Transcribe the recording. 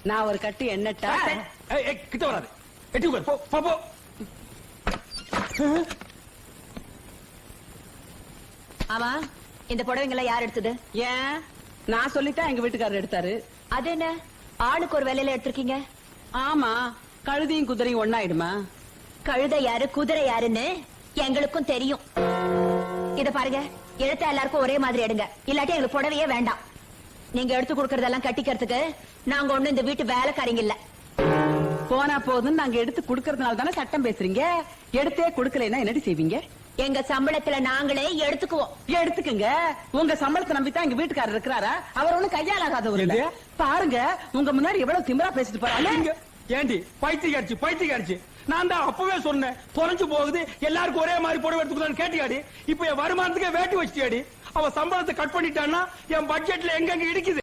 நான் ஒரு கட்டு எண்ணட்டா? கிட்ட வராது. எட்டி உட்கார். போ போ போ. ஆமா, இந்த புடவைங்கள யார் எடுத்தது? ஏன் நான் சொல்லித்தான் எங்க வீட்டுக்காரர் எடுத்தாரு. அது என்ன, ஆளுக்கு ஒரு வேலையில எடுத்திருக்கீங்க? ஆமா, கழுதையும் குதிரையும் ஒண்ணாயிடுமா? கழுதை யாரு குதிரை யாருன்னு எங்களுக்கும் தெரியும். இத பாருங்க, எழுத்த எல்லாருக்கும் ஒரே மாதிரி எடுங்க, இல்லாட்டி எங்களுக்கு புடவையே வேண்டாம். நீங்க எடுத்து கொடுக்கறதெல்லாம் கட்டிக்கிறதுக்கு நாங்க ஒண்ணு இந்த வீட்டு வேலைக்காரங்க இல்ல. போனா போதும் நாங்க எடுத்து குடுக்கறதுனால தானே சட்டம் பேசுறீங்க. எடுத்தே குடுக்கலைன்னா என்னடி செய்வீங்க? எங்க சம்பளத்துல நாங்களே எடுத்துக்குவோம். எடுத்துக்குங்க. உங்க சம்பளத்தை நம்பித்தான் எங்க வீட்டுக்காரர் இருக்கிறாரா? அவர் ஒண்ணு கையாலாகாதவர் இல்ல. பாருங்க, உங்க முன்னாடி எவ்வளவு திமிரா பேசிட்டு போறாங்க. ஏண்டி பைத்தியக்காரிச்சு. நான் தான் அப்பவே சொன்னேன், தொலைஞ்சு போகுது, எல்லாருக்கும் ஒரே மாதிரி புடவை எடுத்துக்கலான்னு கேட்டியாடி. இப்ப என் வருமானத்துக்கே வேட்டி வச்சிட்டியாடி. அவ சம்பளத்தை கட் பண்ணிட்டான்னா என் பட்ஜெட்ல எங்க இடிக்குது.